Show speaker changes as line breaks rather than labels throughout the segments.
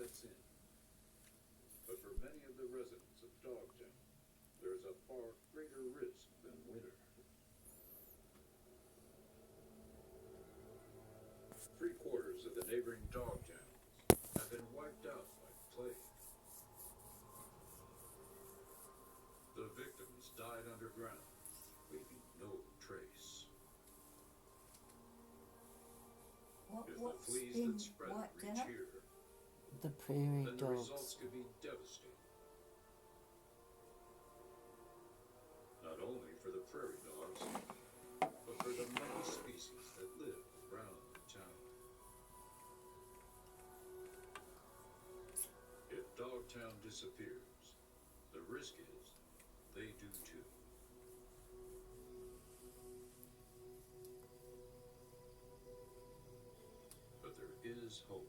sets in. But for many of the residents of Dogtown, there is a far greater risk than winter. 3/4 of the neighboring Dogtowns have been wiped out by plague. The victims died underground, leaving no trace. If the fleas that spread reach here,
The prairie
then the
dogs.
results could be devastating. Not only for the prairie dogs, but for the many species that live around the town. If Dogtown disappears, the risk is they do too. But there is hope.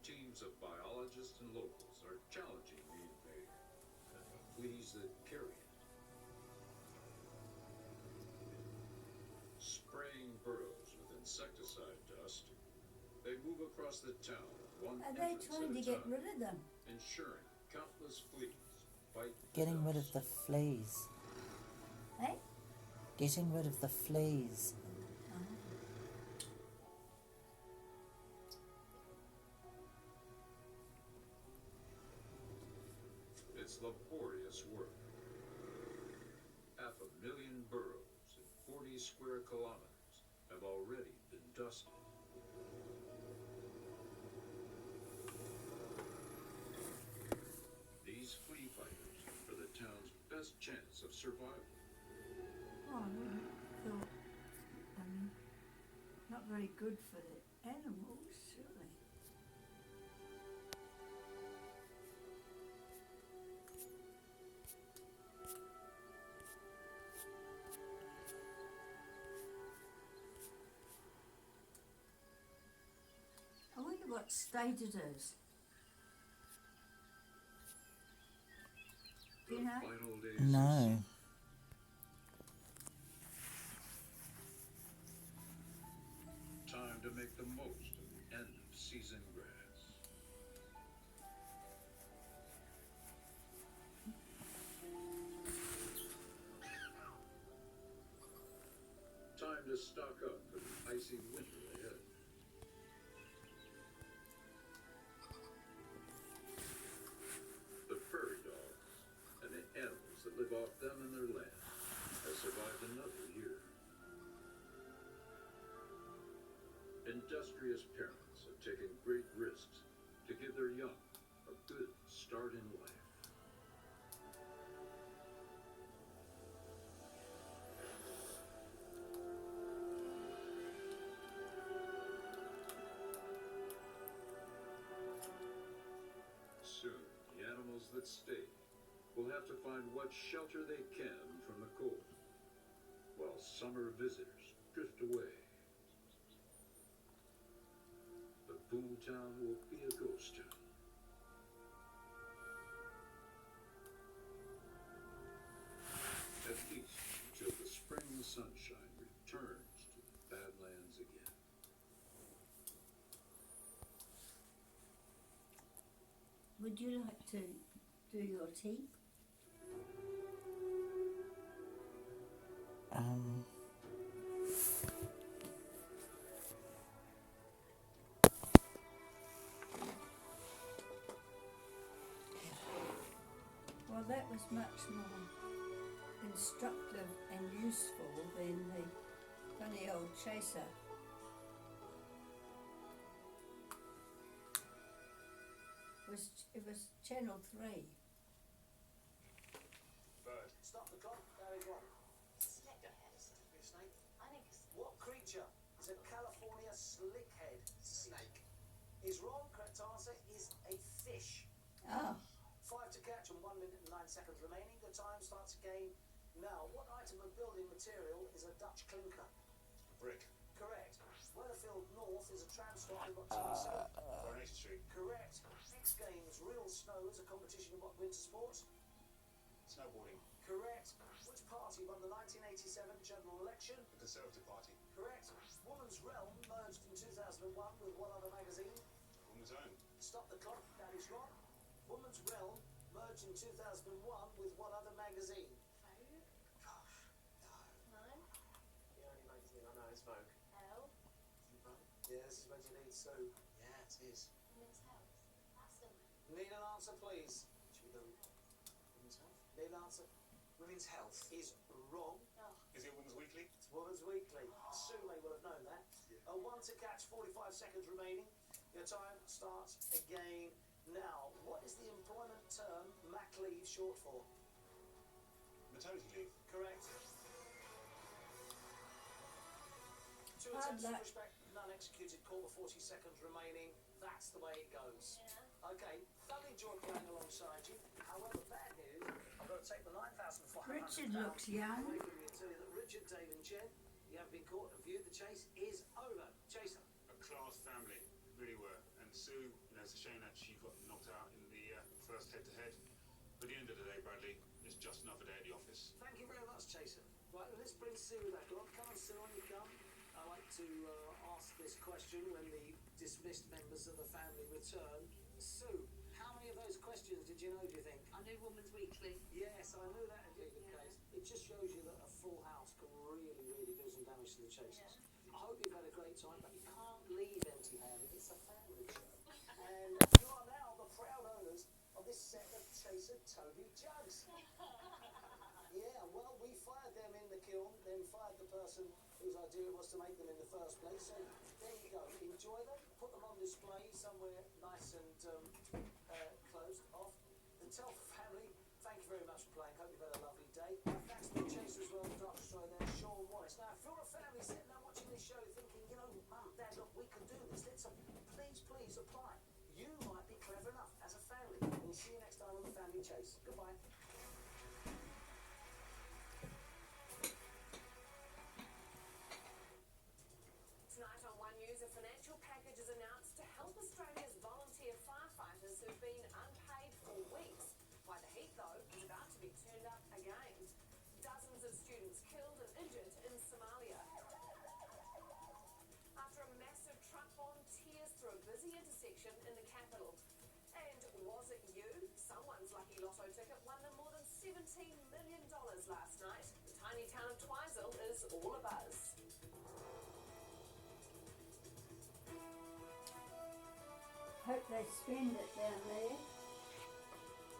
Teams of biologists and locals are challenging the invader and the fleas that carry it. Spraying burrows with insecticide dust, they move across the town one
Are they
entrance
trying
at
to
a
get
time,
rid of them?
ensuring countless fleas bite the
Getting rid of
dust.
the fleas.
Eh?
Getting rid of the fleas.
It's laborious work. 500,000 burrows in 40 square kilometers have already been dusted. These flea fighters are the town's best chance of survival.
Oh, I wouldn't thought, not very good for the animals, surely. I wonder what state it is. Do you
The
know?
final days of
No.
time to make the most of the end of season grass. Time to stock up for the icy winter ahead. The prairie dogs and the animals that live off them and their land have survived another year. Industrious parents have taken great risks to give their young a good start in life. Soon, the animals that stay will have to find what shelter they can from the cold, while summer visitors drift away. But Boomtown will be a ghost town. At least until the spring sunshine returns to the Badlands again.
Would you like to do your tea? Well, that was much more instructive and useful than the funny old chaser. It was Channel 3.
Bird. Stop the clock. There we go.
Snake.
Be a snake.
I think it's
What creature is a California slickhead?
snake.
Is wrong. Correct answer is a fish.
Oh,
5 to catch and 1 minute and 9 seconds remaining. The time starts again now. What item of building material is a Dutch clinker?
Brick.
Correct. Weatherfield North is a tram stop in what city?
Coronation Street.
Correct. X Games Real Snow is a competition in what winter sport?
Snowboarding.
Correct. Which party won the 1987 general election?
The Conservative Party.
Correct. Woman's Realm merged into with what other magazine?
Woman's Own.
Stop the clock, that is wrong. Woman's Realm merged in 2001 with what other magazine?
Vogue?
Gosh, no.
Nine?
The only magazine I know is Vogue.
Elle?
Yeah, this is when you need Sue.
Yeah, it is.
Women's Health? Aston?
Need an answer, please.
Should we go Women's Health?
Need an answer.
Women's Health.
Is wrong.
Oh,
Is it Women's Weekly?
It's Woman's Weekly. Sue may well have known that. A one to catch, 45 seconds remaining. Your time starts again now. What is the employment term MAC leave short for?
Maternity leave.
Correct. Two
Hard
attempts to
luck.
push back, none executed. Call 40 seconds remaining. That's the way it goes.
yeah.
Okay, thoroughly enjoyed playing alongside you. However, bad news, I've got to take the 9,500
Richard looks young.
away from you and tell you that Richard, Dave and Jen, you have been caught and viewed. The chase is over. Chaser.
A class family, really were. And Sue, it's a shame that she got knocked out in the first head-to-head. But at the end of the day, Bradley, it's just another day at the office.
Thank you very much, Chaser. Right, well, let's bring Sue back on. Come on, Sue, on you come. I like to ask this question when the dismissed members of the family return. Sue, how many of those questions did you know, do you think?
I knew Woman's Weekly.
Yes, I knew that would be the case. It just shows you that a full house can really, really do some damage to the Chasers. I hope you've had a great time, but you can't leave empty-handed. It's a family show. And you are now the proud owners of this set of Chaser Toby jugs. Yeah, well, we fired them in the kiln, then fired the person whose idea it was to make them in the first place. So there you go. Enjoy them. Put them on display somewhere nice and closed off. The Telfer family, thank you very much for playing. Hope you've had a lovely day. Thanks to the Chasers as well, Dark Destroyer there, Sean Wallace. Now, if you're a family sitting there watching this show thinking, Mum, Dad, look, we can do this. Please apply. You might be clever enough as a family. We'll see you next time on the Family Chase. Goodbye.
Tonight on One News, a financial package is announced to help Australia's volunteer firefighters who've been unpaid for weeks. Why the heat, though, is about to be turned up again. Dozens of students killed and injured in Somalia. After a massive truck bomb tears through a busy intersection in the capital. And was it you? Someone's lucky lotto ticket won them more than $17 million last night. The tiny town of Twizel is all abuzz.
Hope they spend it down there.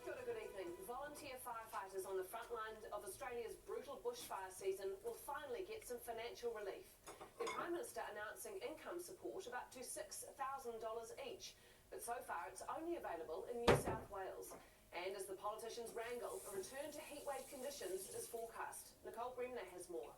Good evening. Volunteer firefighters on the front line of Australia's brutal bushfire season will finally get some financial relief. The Prime Minister announcing income support of up to $6,000 each, but so far it's only available in New South Wales. And as the politicians wrangle, a return to heatwave conditions is forecast. Nicole Bremner has more.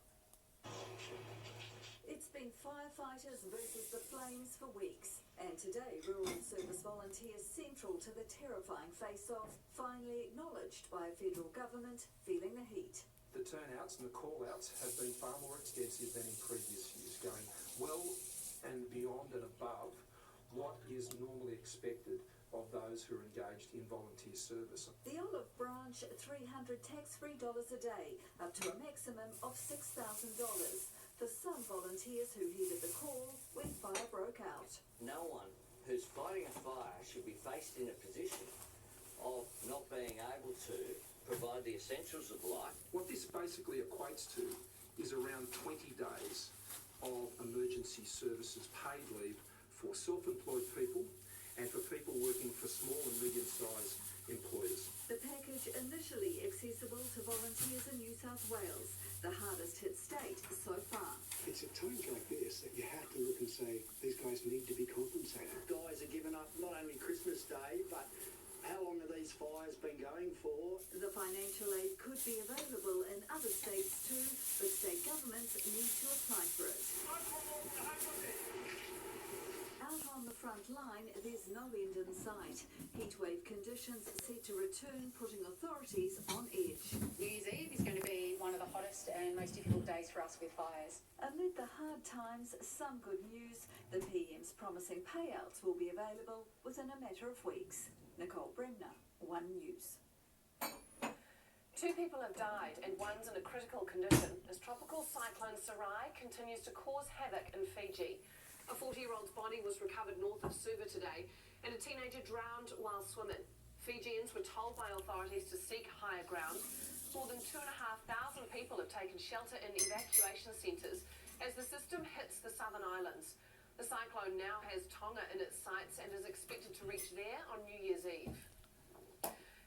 It's been firefighters versus the flames for weeks, and today Rural Service volunteers central to the terrifying face-off finally acknowledged by a federal government feeling the heat.
The turnouts and the call-outs have been far more extensive than in previous years, going well and beyond and above what is normally expected of those who are engaged in volunteer service.
The Olive Branch, $300 tax-free a day, up to a maximum of $6,000. For some volunteers who heeded the call when fire broke out.
No one who's fighting a fire should be faced in a position of not being able to provide the essentials of life.
What this basically equates to is around 20 days of emergency services paid leave for self-employed people and for people working for small and medium-sized employers.
The package initially accessible to volunteers in New South Wales, the hardest hit state so far.
It's at times like this that you have to look and say, these guys need to be compensated.
Guys are giving up not only Christmas Day, but how long have these fires been going for?
The financial aid could be available in other states too, but state governments need to apply for it. Out on the front line, there's no end in sight. Heatwave conditions set to return, putting authorities on edge.
New Year's Eve is going to be one of the hottest and most difficult days for us with fires.
Amid the hard times, some good news. The PM's promising payouts will be available within a matter of weeks. Nicole Bremner, One News.
2 people have died and one's in a critical condition as tropical cyclone Sarai continues to cause havoc in Fiji. A 40-year-old's body was recovered north of Suva today, and a teenager drowned while swimming. Fijians were told by authorities to seek higher ground. More than 2,500 people have taken shelter in evacuation centres as the system hits the southern islands. The cyclone now has Tonga in its sights and is expected to reach there on New Year's Eve.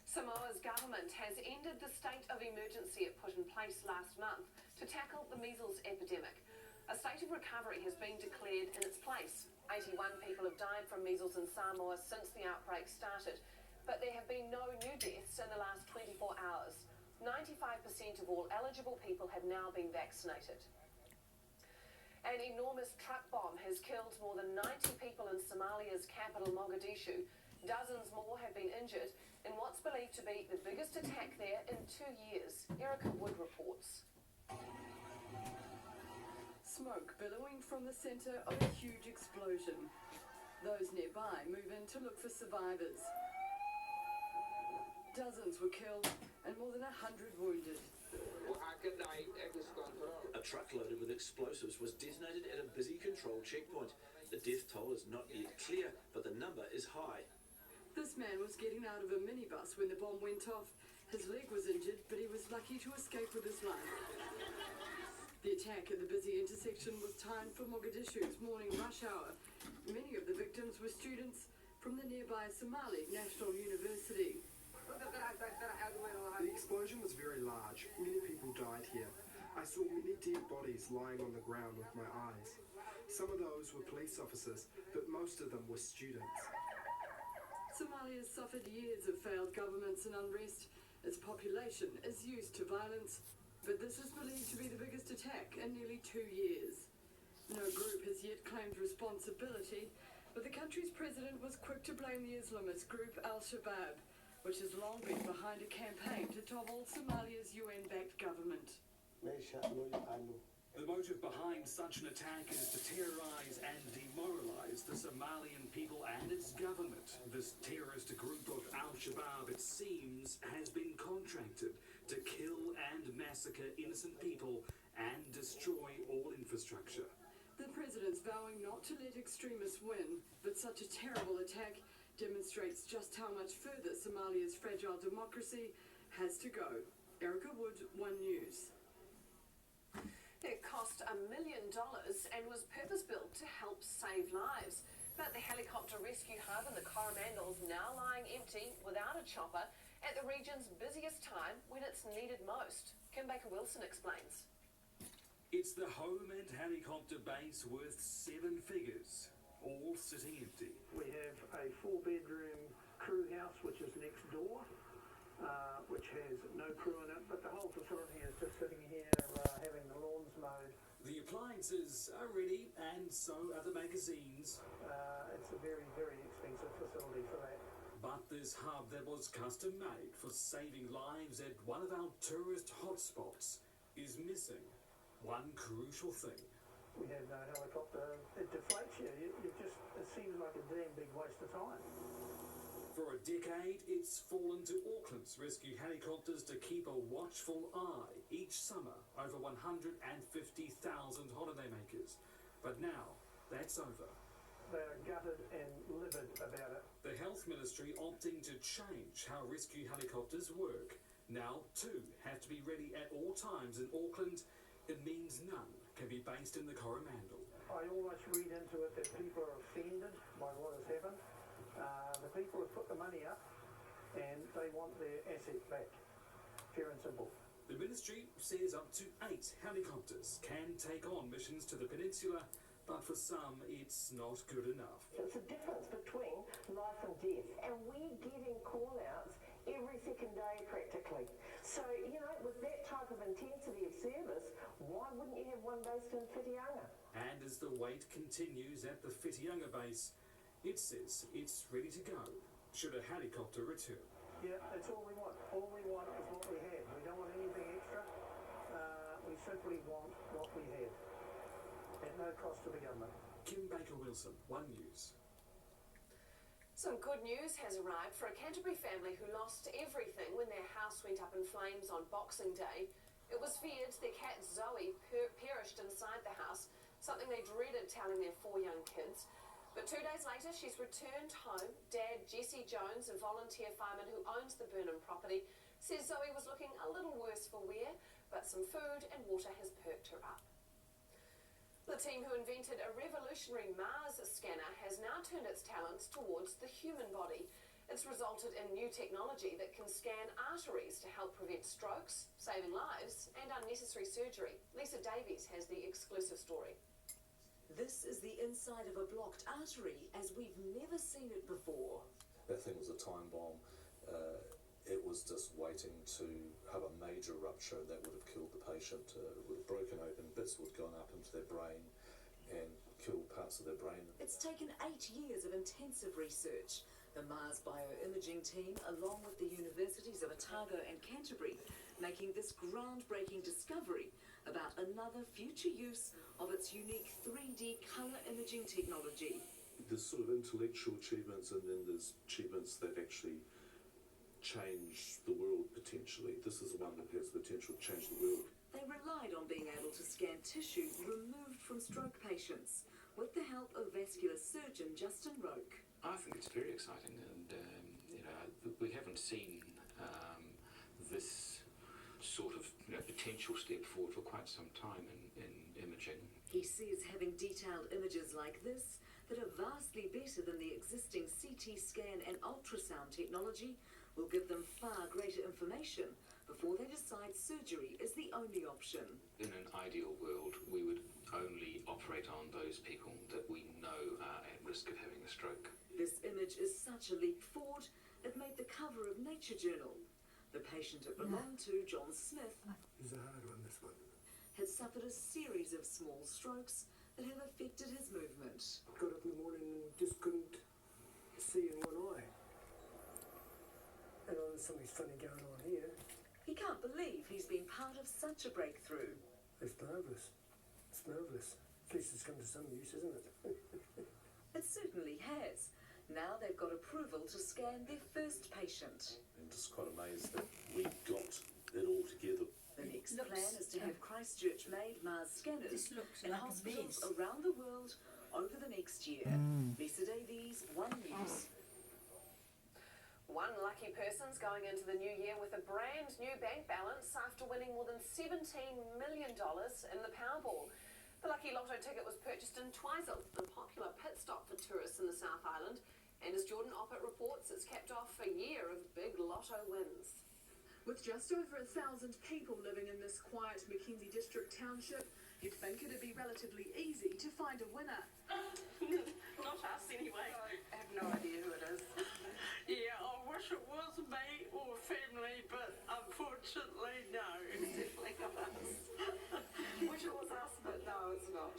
Samoa's government has ended the state of emergency it put in place last month to tackle the measles epidemic. A state of recovery has been declared in its place. 81 people have died from measles in Samoa since the outbreak started, but there have been no new deaths in the last 24 hours. 95% of all eligible people have now been vaccinated. An enormous truck bomb has killed more than 90 people in Somalia's capital, Mogadishu. Dozens more have been injured in what's believed to be the biggest attack there in 2 years. Erica Wood reports.
Smoke billowing from the centre of a huge explosion. Those nearby move in to look for survivors. Dozens were killed and more than 100 wounded.
A truck loaded with explosives was detonated at a busy control checkpoint. The death toll is not yet clear, but the number is high.
This man was getting out of a minibus when the bomb went off. His leg was injured, but he was lucky to escape with his life. The attack at the busy intersection was timed for Mogadishu's morning rush hour. Many of the victims were students from the nearby Somali National University.
The explosion was very large. Many people died here. I saw many dead bodies lying on the ground with my eyes. Some of those were police officers, but most of them were students.
Somalia has suffered years of failed governments and unrest. Its population is used to violence, but this is believed to be the biggest attack in nearly 2 years. No group has yet claimed responsibility, but the country's president was quick to blame the Islamist group Al-Shabaab, which has long been behind a campaign to topple Somalia's UN-backed government.
The motive behind such an attack is to terrorise and demoralise the Somalian people and its government. This terrorist group of Al-Shabaab, it seems, has been contracted to kill and massacre innocent people and destroy all infrastructure.
The president's vowing not to let extremists win, but such a terrible attack demonstrates just how much further Somalia's fragile democracy has to go. Erica Wood, One News.
It cost $1 million and was purpose-built to help save lives. But the helicopter rescue hub in the Coromandel is now lying empty without a chopper at the region's busiest time when it's needed most. Kim Baker-Wilson explains.
It's the home and helicopter base worth 7 figures, all sitting empty.
We have a 4-bedroom crew house which is next door, which has no crew in it, but the whole facility is just sitting here having the lawns mowed.
The appliances are ready, and so are the magazines.
It's a very, very expensive facility for that.
But this hub that was custom made for saving lives at one of our tourist hotspots is missing one crucial thing.
We have no helicopter. It deflates you. It seems like a damn big waste of time.
For a decade, it's fallen to Auckland's rescue helicopters to keep a watchful eye each summer over 150,000 holiday makers. But now, that's over.
They're gutted and livid about it.
The Health Ministry opting to change how rescue helicopters work. Now, 2 have to be ready at all times in Auckland. It means none can be based in the Coromandel.
I almost read into it that people are offended by what has happened. The people have put the money up and they want their asset back. Pure and simple.
The ministry says up to 8 helicopters can take on missions to the peninsula, but for some it's not good enough.
It's a difference between life and death, and we're getting call-outs every second day practically. So, with that type of intensity of service, why wouldn't you have one based in Whitianga?
And as the wait continues at the Whitianga base, it says it's ready to go, should a helicopter return.
Yeah, that's all we want. All we want is what we had. We don't want anything extra. We simply want what we had, at no cost to the government.
Kim Baker-Wilson, One News.
Some good news has arrived for a Canterbury family who lost everything when their house went up in flames on Boxing Day. It was feared their cat Zoe perished inside the house, something they dreaded telling their 4 young kids. But 2 days later, she's returned home. Dad, Jesse Jones, a volunteer fireman who owns the Burnham property, says Zoe was looking a little worse for wear, but some food and water has perked her up. The team who invented a revolutionary Mars scanner has now turned its talents towards the human body. It's resulted in new technology that can scan arteries to help prevent strokes, saving lives, and unnecessary surgery. Lisa Davies has the exclusive story.
This is the inside of a blocked artery as we've never seen it before.
That thing was a time bomb. It was just waiting to have a major rupture that would have killed the patient. It would have broken open, bits would have gone up into their brain and killed parts of their brain.
It's taken 8 years of intensive research. The Mars bioimaging team, along with the universities of Otago and Canterbury, making this groundbreaking discovery about another future use of its unique 3D colour imaging technology.
There's sort of intellectual achievements and then there's achievements that actually change the world potentially. This is one that has the potential to change the world.
They relied on being able to scan tissue removed from stroke patients with the help of vascular surgeon Justin Roke.
I think it's very exciting, and we haven't seen this sort of potential step forward for quite some time in imaging.
He says having detailed images like this that are vastly better than the existing CT scan and ultrasound technology will give them far greater information before they decide surgery is the only option.
In an ideal world, we would only operate on those people that we know are at risk of having a stroke.
This image is such a leap forward, it made the cover of Nature Journal. The patient it belonged to, John Smith,
It's a hard one, this one.
had suffered a series of small strokes that have affected his movement.
Got up in the morning and just couldn't see in one eye. And there's something funny going on here.
He can't believe he's been part of such a breakthrough.
It's marvellous. It's marvellous. At least it's come to some use, isn't it?
It certainly has. Now they've got approval to scan their first patient.
I'm just quite amazed that we got it all together.
The next plan is to have Christchurch made Mars scanners in hospitals around the world over the next year. Lisa Davies, One News.
One lucky person's going into the new year with a brand new bank balance after winning more than $17 million in the Powerball. The lucky lotto ticket was purchased in Twizel, a popular pit stop for tourists in the South Island. And as Jordan Oppett reports, it's capped off a year of big lotto wins.
With just over 1,000 people living in this quiet Mackenzie District township, you'd think it'd be relatively easy to find a winner.
Not us, anyway. I have no idea who it is. Yeah, I wish it was me or family, but unfortunately, no. It's definitely not us. Wish it was us, but no, it's not.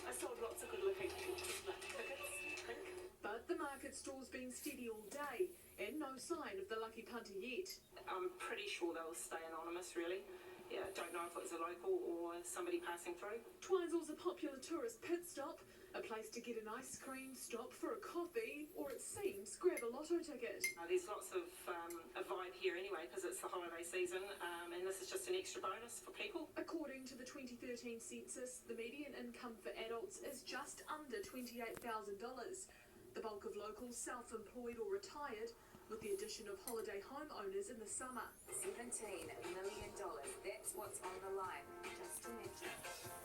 I sold lots of good-looking tickets, I think.
But the market stall's been steady all day, and no sign of the lucky punter yet.
I'm pretty sure they'll stay anonymous, really. Yeah, don't know if it was a local or somebody passing through.
Twizel's a popular tourist pit stop, a place to get an ice cream, stop for a coffee, or it seems grab a lotto ticket.
There's lots of a vibe here anyway because it's the holiday season, and this is just an extra bonus for people.
According to the 2013 census, the median income for adults is just under $28,000. The bulk of locals self-employed or retired, with the addition of holiday homeowners in the summer.
$17 million, that's what's on the line, just to mention.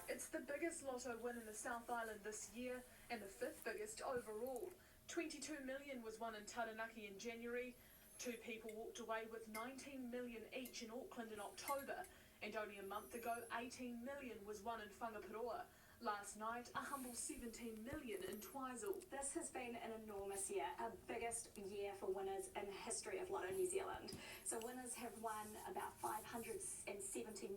It's the biggest lotto win in the South Island this year, and the 5th biggest overall. $22 million was won in Taranaki in January. 2 people walked away with $19 million each in Auckland in October, and only a month ago, $18 million was won in Whangaparoa. Last night, a humble $17 million in Twizel.
This has been an enormous year, our biggest year for winners in the history of Lotto New Zealand. So winners have won about $570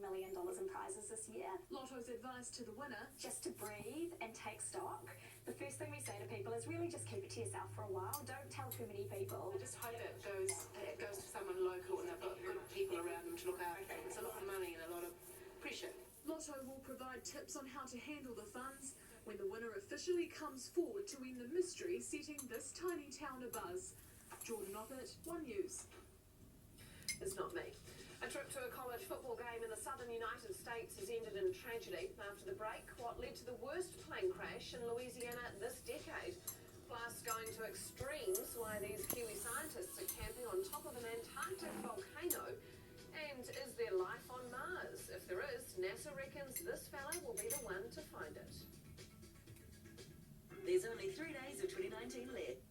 million in prizes this year.
Lotto's advice to the winner:
just to breathe and take stock. The first thing we say to people is really just keep it to yourself for a while. Don't tell too many people.
I just hope it goes to someone local and they've got good people around them to look after them. It's a lot of money and a lot of pressure.
Lotto will provide tips on how to handle the funds when the winner officially comes forward to end the mystery setting this tiny town abuzz. Jordan Oppett, One News.
It's not me. A trip to a college football game in the southern United States has ended in tragedy after the break, what led to the worst plane crash in Louisiana this decade. Plus, going to extremes why these Kiwi scientists are camping on top of an Antarctic volcano. And is there life on Mars? If there is, NASA reckons this fella will be the one to find it.
There's only 3 days of 2019 left.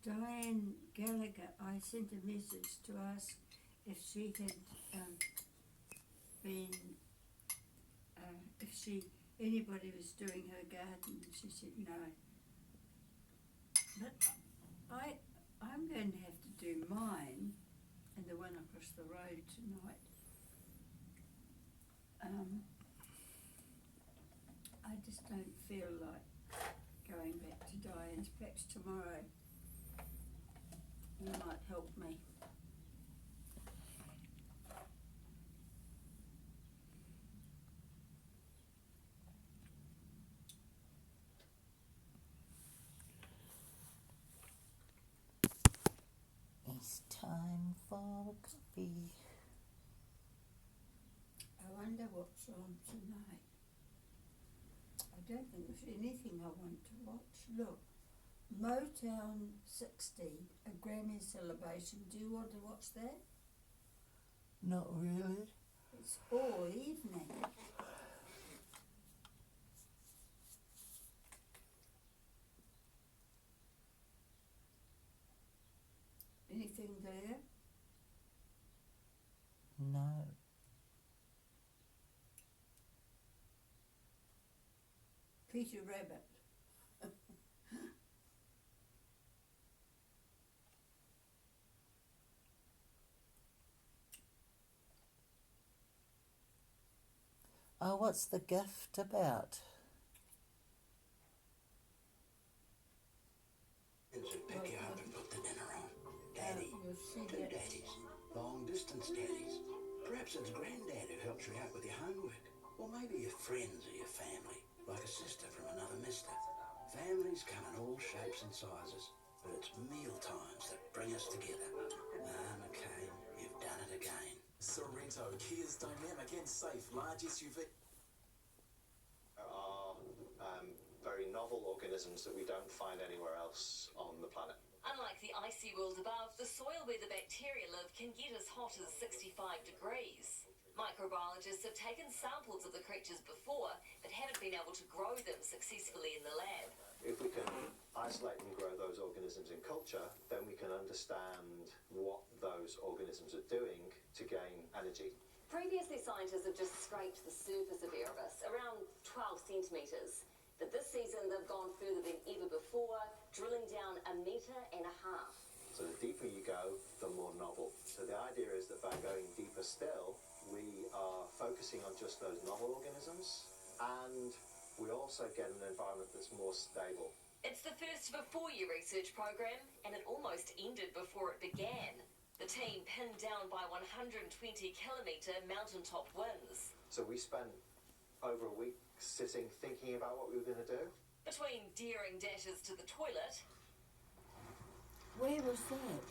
Diane Gallagher, I sent a message to ask if she had been, if anybody was doing her garden. She said no. But I'm going to have to do mine and the one across the road tonight. I just don't feel like going back to Diane's. Perhaps tomorrow you might help me.
It's time for a coffee.
I wonder what's on tonight. I don't think there's anything I want to watch. Look, Motown 60, a Grammy celebration. Do you want to watch that?
Not really.
It's all evening. Anything there?
No.
Peter Rabbit.
Oh, what's the gift about?
Pick you up and put the dinner on. Daddy. Two daddies. Long distance daddies. Perhaps it's Granddad who helps you out with your homework. Or maybe your friends or your family. Like a sister from another mister. Families come in all shapes and sizes. But it's meal times that bring us together. McCain, you've done it again.
Sorrento, Kia's dynamic and safe large SUV.
There are very novel organisms that we don't find anywhere else on the planet.
Unlike the icy world above, the soil where the bacteria live can get as hot as 65 degrees. Microbiologists have taken samples of the creatures before, but haven't been able to grow them successfully in the lab.
If we can isolate and grow those organisms in culture, then we can understand what those organisms are doing to gain energy.
Previously, scientists have just scraped the surface of Erebus, around 12 centimetres. But this season, they've gone further than ever before, drilling down 1.5 meters.
So the deeper you go, the more novel. So the idea is that by going deeper still, we are focusing on just those novel organisms, and we also get an environment that's more stable.
It's the first of a 4-year research program, and it almost ended before it began. The team pinned down by 120-kilometre mountaintop winds.
So we spent over a week sitting thinking about what we were going to do.
Between daring dashes to the toilet,
Where was that?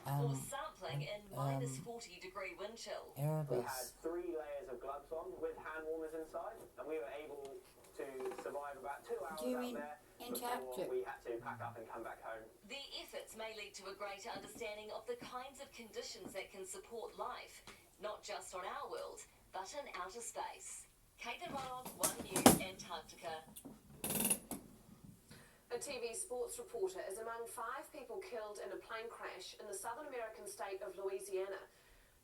or sampling in minus 40-degree wind chill.
We had
Erebus.
3 layers of gloves on with hand warmers inside, and we were able to survive about 2 hours
Do you
out
mean
there
Antarctic?
before we had to pack up and come back home.
Their efforts may lead to a greater understanding of the kinds of conditions that can support life, not just on our world, but in outer space. Caitlin Robb, One News, Antarctica.
A TV sports reporter is among 5 people killed in a plane crash in the southern American state of Louisiana.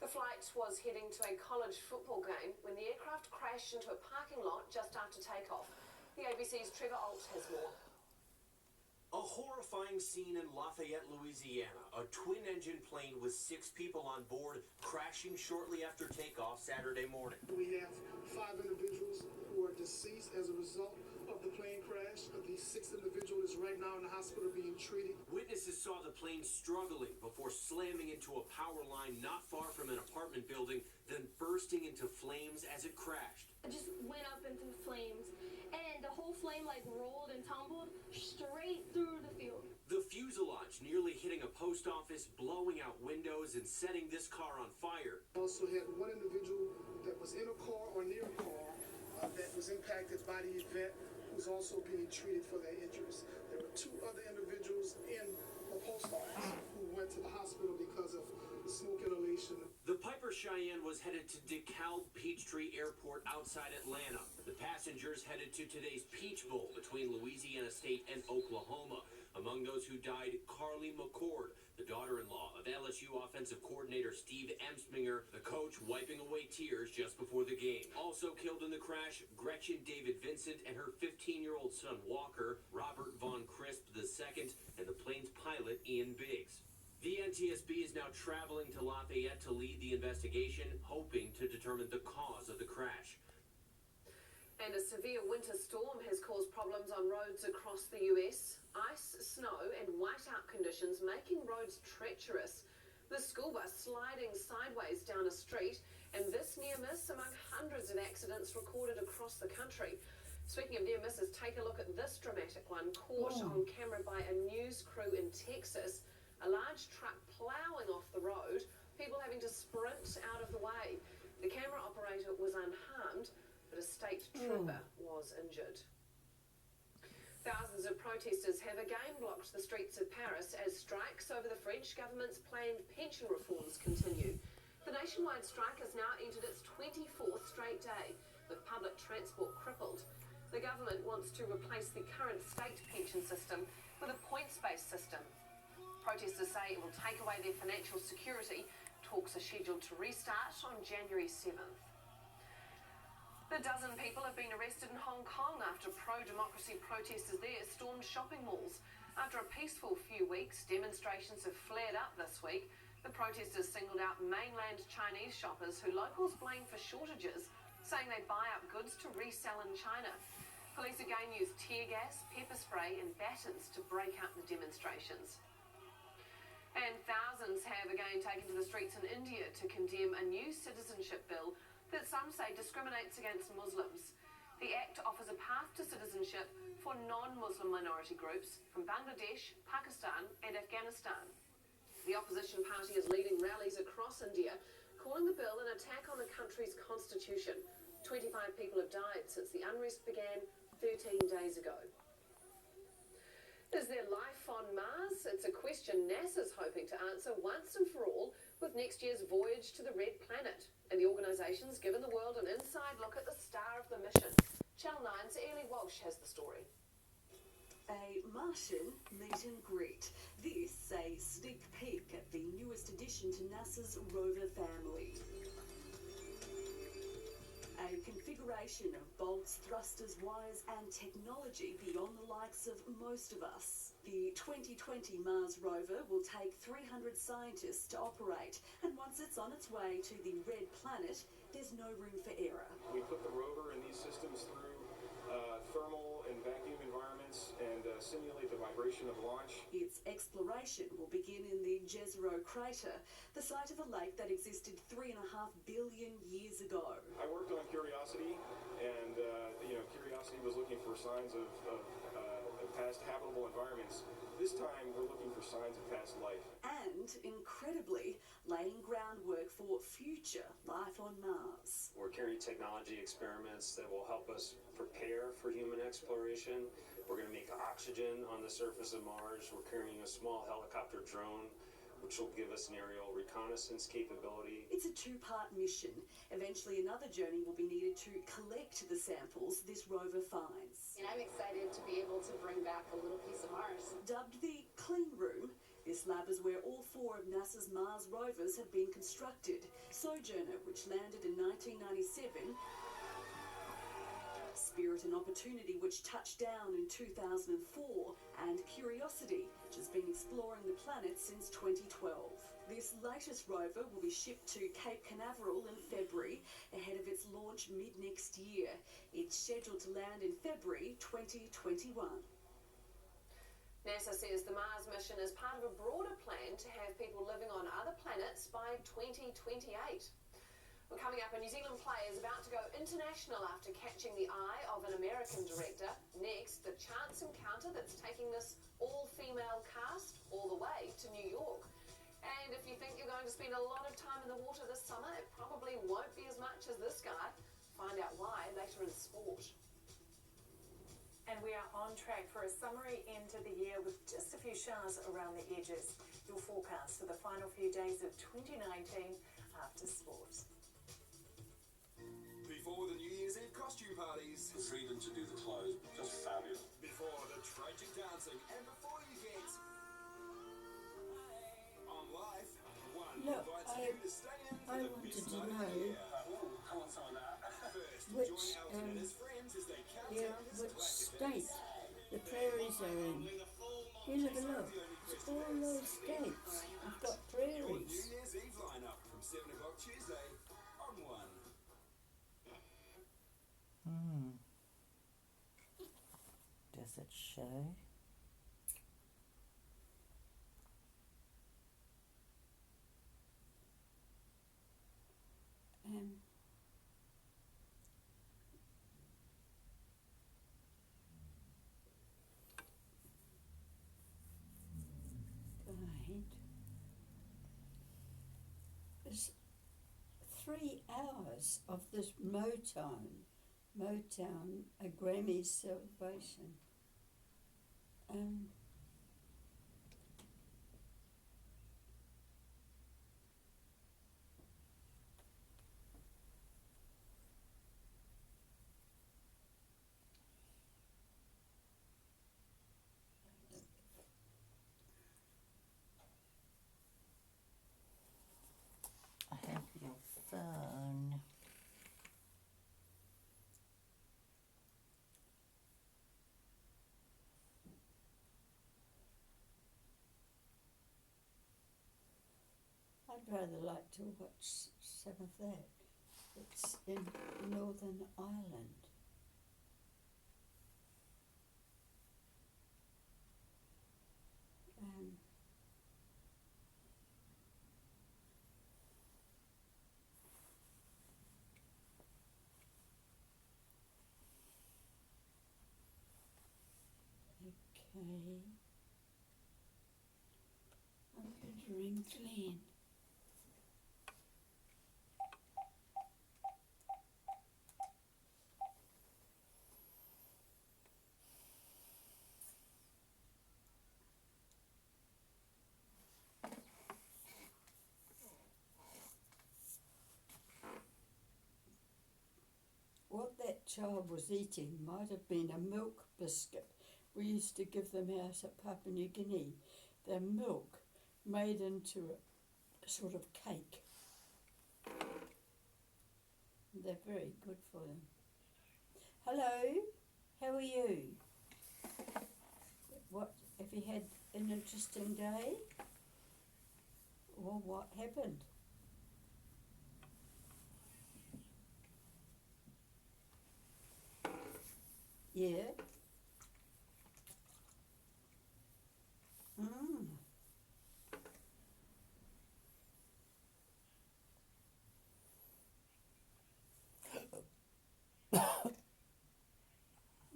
The flight was heading to a college football game when the aircraft crashed into a parking lot just after takeoff. The ABC's Trevor Alt has more.
A horrifying scene in Lafayette, Louisiana. A twin-engine plane with 6 people on board crashing shortly after takeoff Saturday morning.
We have 5 individuals who are deceased as a result of the plane crash. The 6th individual is right now in the hospital being treated.
Witnesses saw the plane struggling before slamming into a power line not far from an apartment building, then bursting into flames as it crashed.
It just went up into flames, and the whole flame like rolled and tumbled straight through the field.
The fuselage nearly hitting a post office, blowing out windows and setting this car on fire.
Also had 1 individual that was in a car or near a car that was impacted by the event, who's also being treated for their injuries. There were 2 other individuals in the post office who went to the hospital because of smoke inhalation.
The Piper Cheyenne was headed to DeKalb Peachtree Airport outside Atlanta. The passengers headed to today's Peach Bowl between Louisiana State and Oklahoma. Among those who died, Carly McCord, the daughter-in-law of LSU offensive coordinator Steve Emsminger, the coach wiping away tears just before the game. Also killed in the crash, Gretchen David Vincent and her 15-year-old son Walker, Robert Von Crisp II, and the plane's pilot Ian Biggs. The NTSB is now traveling to Lafayette to lead the investigation, hoping to determine the cause of the crash.
And a severe winter storm has caused problems on roads across the US. Ice, snow and whiteout conditions making roads treacherous. The school bus sliding sideways down a street, and this near miss among hundreds of accidents recorded across the country. Speaking of near misses, take a look at this dramatic one caught on camera by a news crew in Texas. A large truck ploughing off the road, people having to sprint out of the way. The camera operator was unharmed, but a state trooper was injured. Thousands of protesters have again blocked the streets of Paris as strikes over the French government's planned pension reforms continue. The nationwide strike has now entered its 24th straight day, with public transport crippled. The government wants to replace the current state pension system with a points-based system. Protesters say it will take away their financial security. Talks are scheduled to restart on January 7th. A dozen people have been arrested in Hong Kong after pro-democracy protesters there stormed shopping malls. After a peaceful few weeks, demonstrations have flared up this week. The protesters singled out mainland Chinese shoppers who locals blame for shortages, saying they buy up goods to resell in China. Police again used tear gas, pepper spray and batons to break up the demonstrations. And thousands have again taken to the streets in India to condemn a new citizenship bill that some say discriminates against Muslims. The act offers a path to citizenship for non-Muslim minority groups from Bangladesh, Pakistan and Afghanistan. The opposition party is leading rallies across India, calling the bill an attack on the country's constitution. 25 people have died since the unrest began 13 days ago. Is there life on Mars? It's a question NASA's hoping to answer once and for all with next year's voyage to the Red Planet. And the organisation's given the world an inside look at the star of the mission. Channel 9's Ellie Walsh has the story.
A Martian meet and greet. This a sneak peek at the newest addition to NASA's rover family. A configuration of bolts, thrusters, wires and technology beyond the likes of most of us. The 2020 Mars rover will take 300 scientists to operate, and once it's on its way to the red planet, there's no room for error.
We put the rover and these systems through thermal and vacuum environments and simulate the vibration of launch.
Its exploration will begin in the Jezero crater, the site of a lake that existed 3.5 billion years ago.
I worked on Curiosity, and Curiosity was looking for signs of past habitable environments. This time, we're looking for signs of past life.
And, incredibly, laying groundwork for future life on Mars.
We're carrying technology experiments that will help us prepare for human exploration. We're going to make oxygen on the surface of Mars. We're carrying a small helicopter drone, which will give us an aerial reconnaissance capability.
It's a two-part mission. Eventually, another journey will be needed to collect the samples this rover finds.
And I'm excited to be able to bring back a little piece of Mars.
Dubbed the Clean Room, this lab is where all 4 of NASA's Mars rovers have been constructed. Sojourner, which landed in 1997, Spirit and Opportunity, which touched down in 2004, and Curiosity, which has been exploring the planet since 2012. This latest rover will be shipped to Cape Canaveral in February, ahead of its launch mid-next year. It's scheduled to land in February 2021.
NASA says the Mars mission is part of a broader plan to have people living on other planets by 2028. Well, coming up, a New Zealand play is about to go international after catching the eye of an American director. Next, the chance encounter that's taking this all-female cast all the way to New York. And if you think you're going to spend a lot of time in the water this summer, it probably won't be as much as this guy. Find out why later in sport.
And we are on track for a summery end to the year with just a few showers around the edges. Your forecast for the final few days of 2019 after sport.
Before the New Year's Eve costume parties. The freedom to do the clothes, just fabulous. Before the tragic dancing, and before you get on life, one
Look,
invites you to stay in for
I
the
wanted
best
to
night of
know
the year. I want some of that. First,
which,
join Elton and his friends as they count
yeah,
down his
which
classic
state the prairies are in. Here, look, look. It's all those states. I've got
Your New
prairies.
Year's Eve lineup from 7 o'clock Tuesday on 1.
Does it show?
Guide. There's 3 hours of this Motown, a Grammy celebration.
I have your phone.
I'd rather like to watch some of that. It's in Northern Ireland. Okay. I'm going to ring Glenn. What that child was eating might have been a milk biscuit. We used to give them out at Papua New Guinea. They're milk made into a sort of cake. They're very good for them. Hello, how are you? What, have you had an interesting day? Or what happened? Yeah. Mm.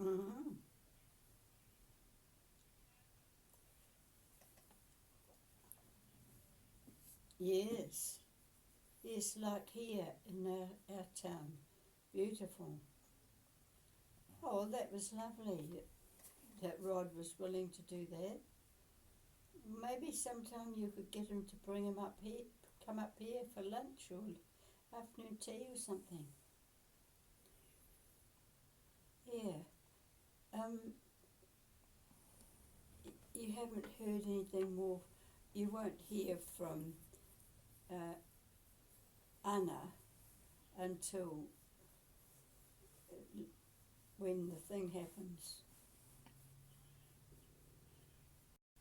Mm. Yes. Yes, like here in our town. Beautiful. Oh, that was lovely that Rod was willing to do that. Maybe sometime you could get him to bring him up here, come up here for lunch or afternoon tea or something. Yeah. You haven't heard anything more. You won't hear from Anna until when the thing happens.